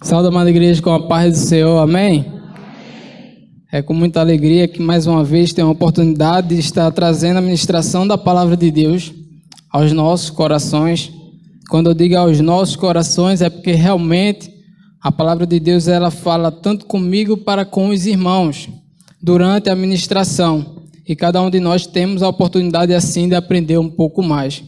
Saúde, amada igreja, com a paz do Senhor, amém? É com muita alegria que mais uma vez tenho a oportunidade de estar trazendo a ministração da palavra de Deus aos nossos corações. Quando eu digo aos nossos corações é porque realmente a palavra de Deus ela fala tanto comigo para com os irmãos durante a ministração. E cada um de nós temos a oportunidade assim de aprender um pouco mais.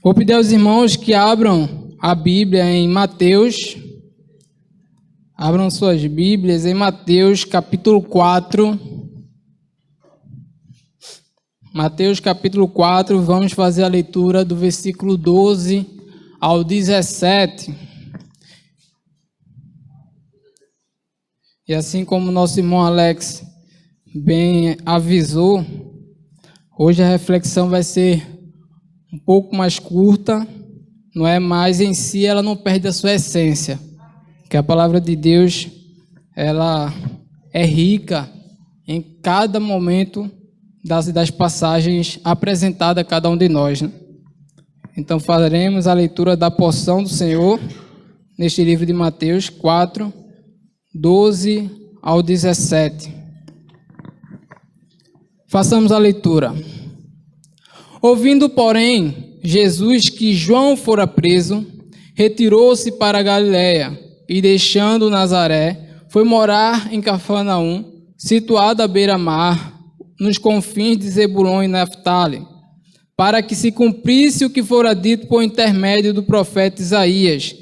Vou pedir aos irmãos que abram a Bíblia em Mateus. Abram suas Bíblias em Mateus capítulo 4. Mateus capítulo 4, vamos fazer a leitura do versículo 12 ao 17. E assim como nosso irmão Alex bem avisou, hoje a reflexão vai ser um pouco mais curta, não é? Mas em si ela não perde a sua essência. Que a palavra de Deus, ela é rica em cada momento das passagens apresentadas a cada um de nós, né? Então faremos a leitura da porção do Senhor neste livro de Mateus 4, 12 ao 17. Façamos a leitura. Ouvindo, porém, Jesus que João fora preso, retirou-se para a Galiléia, e deixando Nazaré, foi morar em Cafarnaum, situado à beira-mar, nos confins de Zebulon e Naftali, para que se cumprisse o que fora dito por intermédio do profeta Isaías: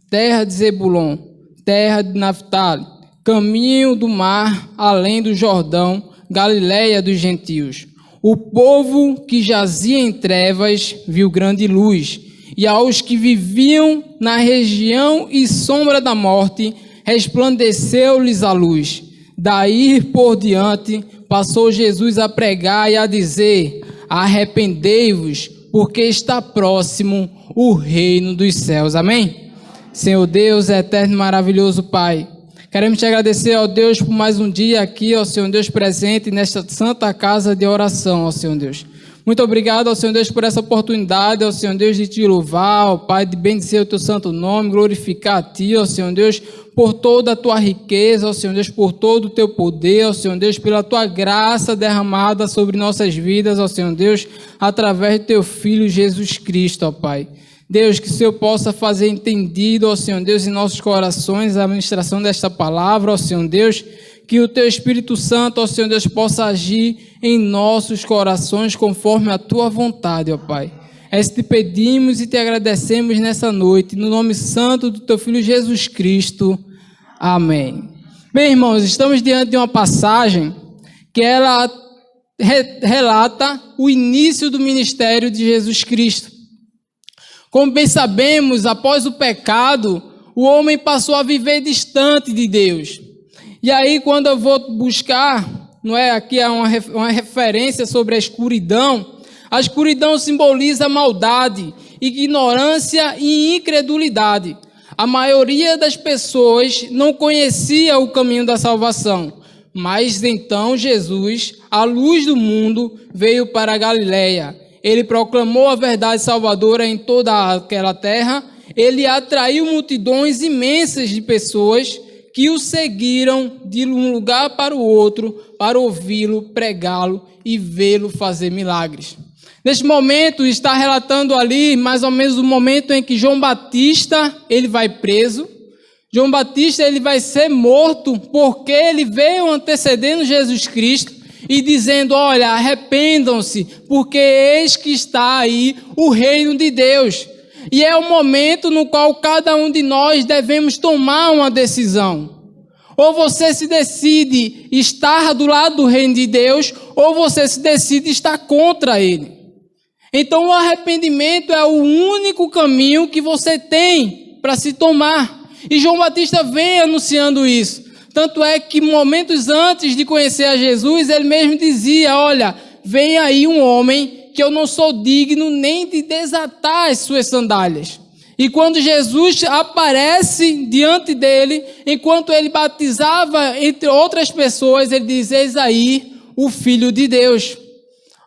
terra de Zebulon, terra de Naftali, caminho do mar, além do Jordão, Galiléia dos gentios. O povo que jazia em trevas viu grande luz, e aos que viviam na região e sombra da morte, resplandeceu-lhes a luz. Daí por diante, passou Jesus a pregar e a dizer: arrependei-vos, porque está próximo o reino dos céus. Amém? Senhor Deus, eterno e maravilhoso Pai, queremos te agradecer, ó Deus, por mais um dia aqui, ó Senhor Deus, presente nesta santa casa de oração, ó Senhor Deus. Muito obrigado, ó Senhor Deus, por essa oportunidade, ó Senhor Deus, de te louvar, ó Pai, de bendizer o teu santo nome, glorificar a ti, ó Senhor Deus, por toda a tua riqueza, ó Senhor Deus, por todo o teu poder, ó Senhor Deus, pela tua graça derramada sobre nossas vidas, ó Senhor Deus, através do teu Filho Jesus Cristo, ó Pai. Deus, que o Senhor possa fazer entendido, ó Senhor Deus, em nossos corações a administração desta palavra, ó Senhor Deus, que o teu Espírito Santo, ó Senhor Deus, possa agir em nossos corações conforme a tua vontade, ó Pai. É isso que te pedimos e te agradecemos nessa noite, no nome santo do teu Filho Jesus Cristo. Amém. Bem, irmãos, estamos diante de uma passagem que ela relata o início do ministério de Jesus Cristo. Como bem sabemos, após o pecado, o homem passou a viver distante de Deus. E aí, quando eu vou buscar, não é, aqui há uma referência sobre a escuridão simboliza maldade, ignorância e incredulidade. A maioria das pessoas não conhecia o caminho da salvação, mas então Jesus, a luz do mundo, veio para a Galiléia. Ele proclamou a verdade salvadora em toda aquela terra. Ele atraiu multidões imensas de pessoas que o seguiram de um lugar para o outro para ouvi-lo, pregá-lo e vê-lo fazer milagres. Neste momento está relatando ali mais ou menos o momento em que João Batista ele vai preso. João Batista ele vai ser morto porque ele veio antecedendo Jesus Cristo e dizendo: olha, arrependam-se, porque eis que está aí o reino de Deus. E é o momento no qual cada um de nós devemos tomar uma decisão. Ou você se decide estar do lado do reino de Deus, ou você se decide estar contra ele. Então o arrependimento é o único caminho que você tem para se tomar. E João Batista vem anunciando isso. Tanto é que momentos antes de conhecer a Jesus, ele mesmo dizia: olha, vem aí um homem que eu não sou digno nem de desatar as suas sandálias. E quando Jesus aparece diante dele, enquanto ele batizava entre outras pessoas, ele diz: eis aí o Filho de Deus,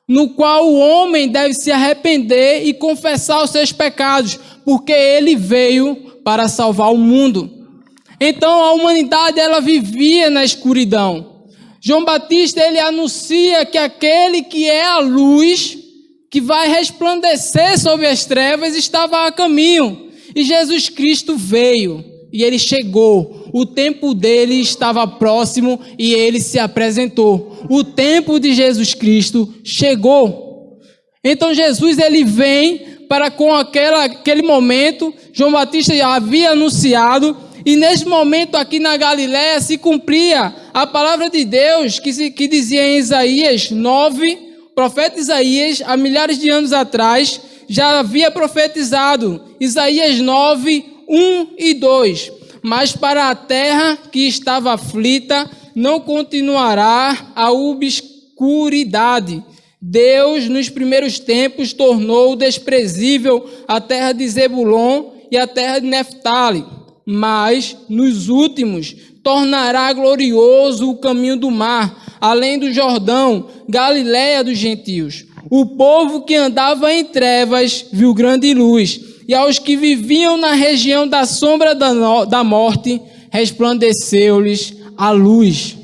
no qual o homem deve se arrepender e confessar os seus pecados, porque ele veio para salvar o mundo. Então a humanidade ela vivia na escuridão. João Batista ele anuncia que aquele que é a luz, que vai resplandecer sobre as trevas, estava a caminho. E Jesus Cristo veio e ele chegou. O tempo dele estava próximo e ele se apresentou. O tempo de Jesus Cristo chegou. Então Jesus ele vem para com aquele momento, João Batista já havia anunciado, e nesse momento aqui na Galiléia se cumpria a palavra de Deus que dizia em Isaías 9, o profeta Isaías, há milhares de anos atrás, já havia profetizado, Isaías 9, 1 e 2. Mas para a terra que estava aflita, não continuará a obscuridade. Deus, nos primeiros tempos, tornou desprezível a terra de Zebulon e a terra de Neftali, mas, nos últimos, tornará glorioso o caminho do mar, além do Jordão, Galiléia dos gentios. O povo que andava em trevas viu grande luz, e aos que viviam na região da sombra da morte, resplandeceu-lhes a luz.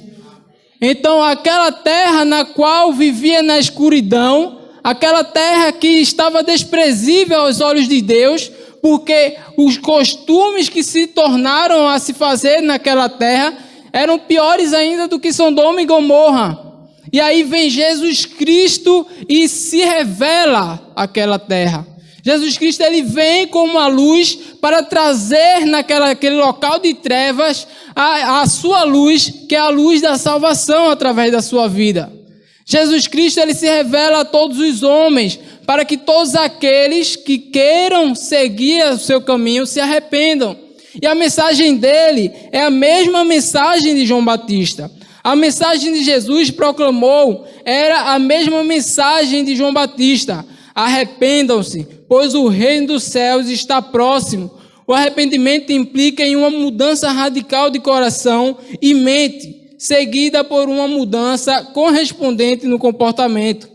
Então, aquela terra na qual vivia na escuridão, aquela terra que estava desprezível aos olhos de Deus, porque os costumes que se tornaram a se fazer naquela terra eram piores ainda do que Sodoma e Gomorra. E aí vem Jesus Cristo e se revela àquela terra. Jesus Cristo ele vem como a luz para trazer naquele local de trevas a sua luz, que é a luz da salvação através da sua vida. Jesus Cristo ele se revela a todos os homens, para que todos aqueles que queiram seguir o seu caminho se arrependam. E a mensagem dele é a mesma mensagem de João Batista. A mensagem de Jesus proclamou era a mesma mensagem de João Batista. Arrependam-se, pois o reino dos céus está próximo. O arrependimento implica em uma mudança radical de coração e mente, seguida por uma mudança correspondente no comportamento.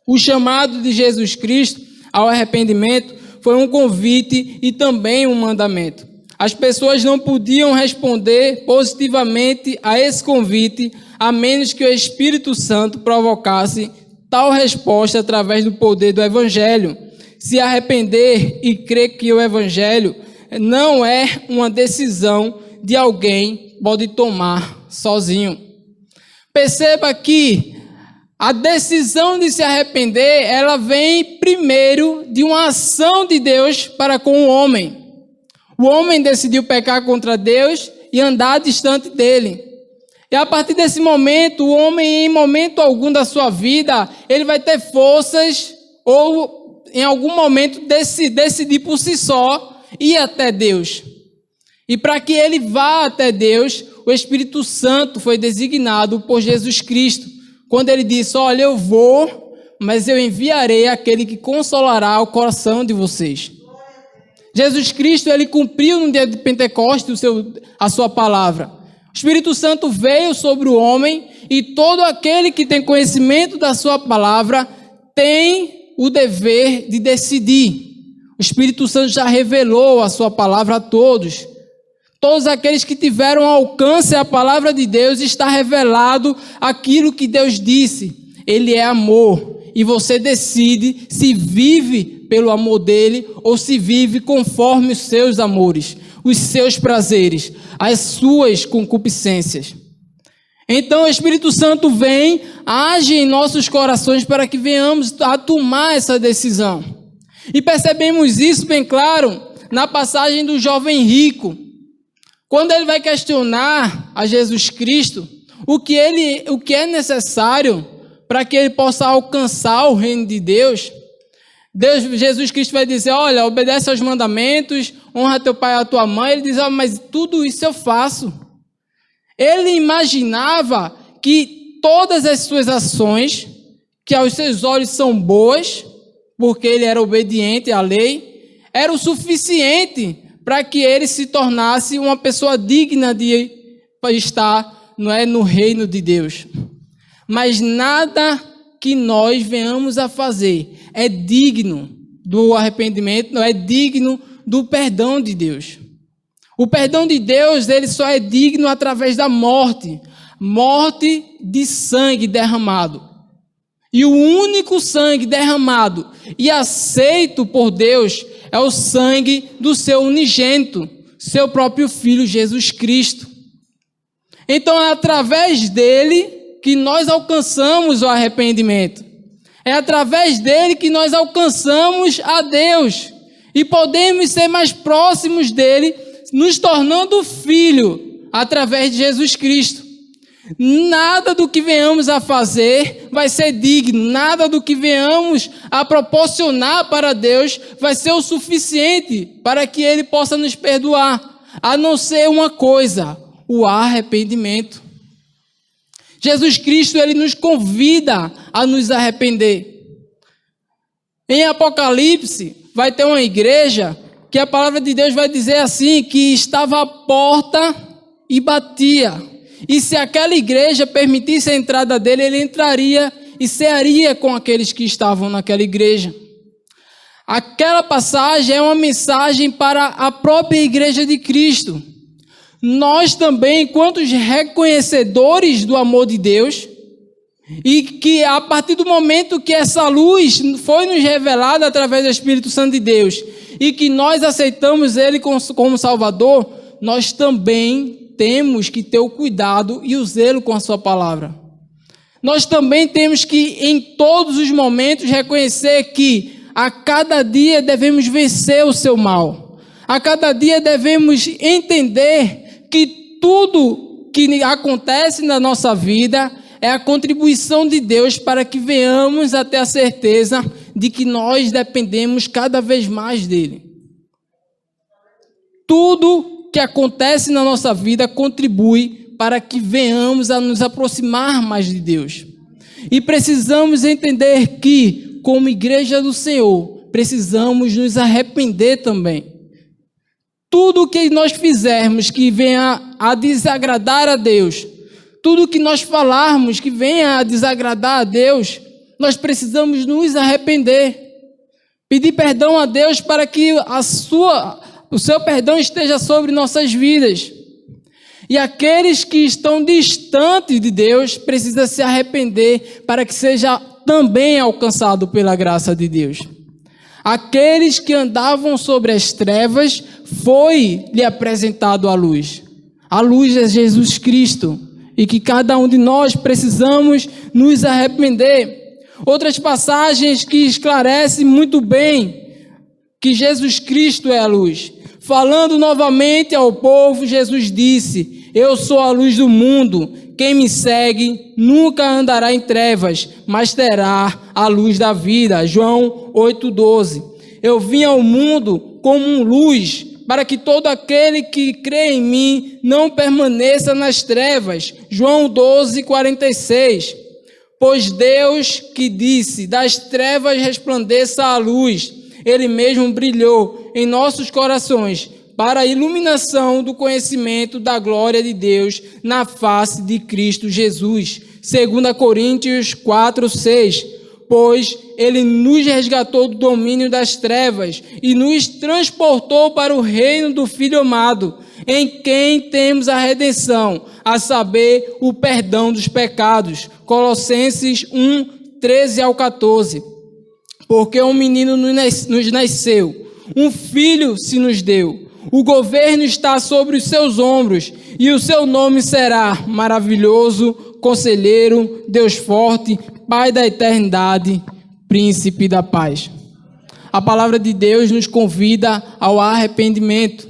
O chamado de Jesus Cristo ao arrependimento foi um convite e também um mandamento. As pessoas não podiam responder positivamente a esse convite, a menos que o Espírito Santo provocasse tal resposta através do poder do Evangelho. Se arrepender e crer que o Evangelho não é uma decisão de alguém pode tomar sozinho. Perceba que a decisão de se arrepender, ela vem primeiro de uma ação de Deus para com o homem. O homem decidiu pecar contra Deus e andar distante dele. E a partir desse momento, o homem, em momento algum da sua vida, ele vai ter forças ou em algum momento decidir por si só ir até Deus. E para que ele vá até Deus, o Espírito Santo foi designado por Jesus Cristo. Quando ele disse, olha, eu vou, mas eu enviarei aquele que consolará o coração de vocês. Jesus Cristo, ele cumpriu no dia de Pentecostes a sua palavra. O Espírito Santo veio sobre o homem e todo aquele que tem conhecimento da sua palavra tem o dever de decidir. O Espírito Santo já revelou a sua palavra a todos. Todos aqueles que tiveram alcance à palavra de Deus, está revelado aquilo que Deus disse. Ele é amor e você decide se vive pelo amor dele ou se vive conforme os seus amores, os seus prazeres, as suas concupiscências. Então o Espírito Santo vem, age em nossos corações para que venhamos a tomar essa decisão. E percebemos isso bem claro na passagem do jovem rico. Quando ele vai questionar a Jesus Cristo o que é necessário para que ele possa alcançar o reino de Deus, Jesus Cristo vai dizer, olha, obedece aos mandamentos, honra teu pai e a tua mãe. Ele diz, mas tudo isso eu faço. Ele imaginava que todas as suas ações, que aos seus olhos são boas, porque ele era obediente à lei, era o suficiente para que ele se tornasse uma pessoa digna de estar, no reino de Deus. Mas nada que nós venhamos a fazer é digno do arrependimento, não é digno do perdão de Deus. O perdão de Deus, ele só é digno através da morte de sangue derramado. E o único sangue derramado e aceito por Deus é o sangue do seu unigênito, seu próprio Filho Jesus Cristo. Então é através dele que nós alcançamos o arrependimento. É através dele que nós alcançamos a Deus e podemos ser mais próximos dele, nos tornando filho através de Jesus Cristo. Nada do que venhamos a fazer vai ser digno, nada do que venhamos a proporcionar para Deus vai ser o suficiente para que Ele possa nos perdoar, a não ser uma coisa, o arrependimento. Jesus Cristo, Ele nos convida a nos arrepender. Em Apocalipse, vai ter uma igreja que a palavra de Deus vai dizer assim, que estava à porta e batia. E se aquela igreja permitisse a entrada dele, ele entraria e cearia com aqueles que estavam naquela igreja. Aquela passagem é uma mensagem para a própria igreja de Cristo. Nós também, enquanto reconhecedores do amor de Deus, e que a partir do momento que essa luz foi nos revelada através do Espírito Santo de Deus, e que nós aceitamos Ele como Salvador, nós também temos que ter o cuidado e o zelo com a sua palavra. Nós também temos que, em todos os momentos, reconhecer que a cada dia devemos vencer o seu mal. A cada dia devemos entender que tudo que acontece na nossa vida é a contribuição de Deus para que venhamos a ter a certeza de que nós dependemos cada vez mais dele. Tudo que acontece na nossa vida contribui para que venhamos a nos aproximar mais de Deus. E precisamos entender que, como igreja do Senhor, precisamos nos arrepender também. Tudo que nós fizermos que venha a desagradar a Deus, tudo que nós falarmos que venha a desagradar a Deus, nós precisamos nos arrepender. Pedir perdão a Deus para que o seu perdão esteja sobre nossas vidas. E aqueles que estão distantes de Deus precisam se arrepender para que seja também alcançado pela graça de Deus. Aqueles que andavam sobre as trevas foi-lhe apresentado a luz. A luz é Jesus Cristo. E que cada um de nós precisamos nos arrepender. Outras passagens que esclarecem muito bem que Jesus Cristo é a luz. Falando novamente ao povo, Jesus disse: eu sou a luz do mundo, quem me segue nunca andará em trevas, mas terá a luz da vida. João 8,12. Eu vim ao mundo como luz, para que todo aquele que crê em mim não permaneça nas trevas. João 12,46. Pois Deus que disse, das trevas resplandeça a luz, Ele mesmo brilhou em nossos corações para a iluminação do conhecimento da glória de Deus na face de Cristo Jesus. 2 Coríntios 4,6. Pois Ele nos resgatou do domínio das trevas e nos transportou para o reino do Filho amado, em quem temos a redenção, a saber, o perdão dos pecados. Colossenses 1, 13 ao 14. Porque um menino nos nasceu, um filho se nos deu, o governo está sobre os seus ombros, e o seu nome será Maravilhoso, Conselheiro, Deus Forte, Pai da Eternidade, Príncipe da Paz. A palavra de Deus nos convida ao arrependimento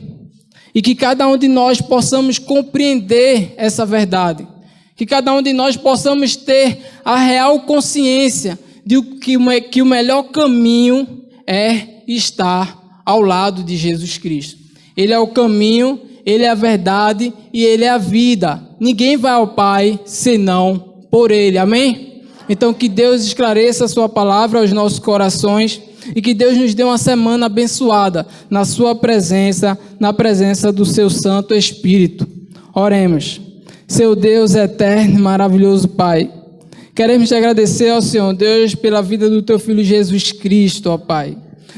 e que cada um de nós possamos compreender essa verdade, que cada um de nós possamos ter a real consciência de que o melhor caminho é estar ao lado de Jesus Cristo. Ele é o caminho, Ele é a verdade e Ele é a vida. Ninguém vai ao Pai senão por Ele. Amém? Então que Deus esclareça a sua palavra aos nossos corações e que Deus nos dê uma semana abençoada na sua presença, na presença do seu Santo Espírito. Oremos. Seu Deus eterno e maravilhoso Pai, queremos te agradecer ao Senhor Deus pela vida do teu Filho Jesus Cristo, ó Pai.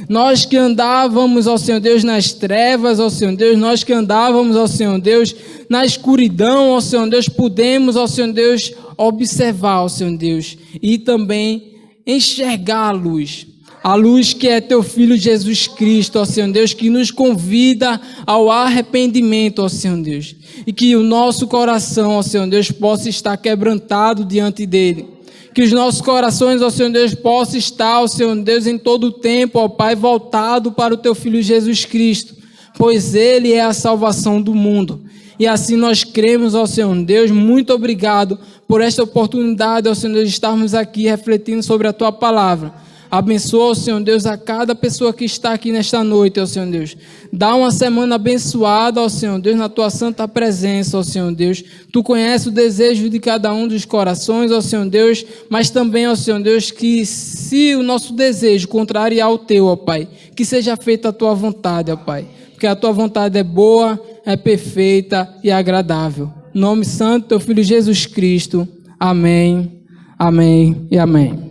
Nós que andávamos, ó Senhor Deus, nas trevas, ó Senhor Deus, nós que andávamos, ó Senhor Deus, na escuridão, ó Senhor Deus, podemos, ó Senhor Deus, observar, ó Senhor Deus, e também enxergar a luz que é teu Filho Jesus Cristo, ó Senhor Deus, que nos convida ao arrependimento, ó Senhor Deus, e que o nosso coração, ó Senhor Deus, possa estar quebrantado diante dele. Que os nossos corações, ó Senhor Deus, possam estar, ó Senhor Deus, em todo o tempo, ó Pai, voltado para o teu Filho Jesus Cristo, pois Ele é a salvação do mundo. E assim nós cremos, ó Senhor Deus, muito obrigado por esta oportunidade, ó Senhor Deus, de estarmos aqui refletindo sobre a Tua Palavra. Abençoa, ó Senhor Deus, a cada pessoa que está aqui nesta noite, ó Senhor Deus. Dá uma semana abençoada, ó Senhor Deus, na Tua santa presença, ó Senhor Deus. Tu conheces o desejo de cada um dos corações, ó Senhor Deus, mas também, ó Senhor Deus, que se o nosso desejo contrariar o Teu, ó Pai, que seja feita a Tua vontade, ó Pai, porque a Tua vontade é boa, é perfeita e agradável. Em nome santo do Teu Filho Jesus Cristo. Amém, amém e amém.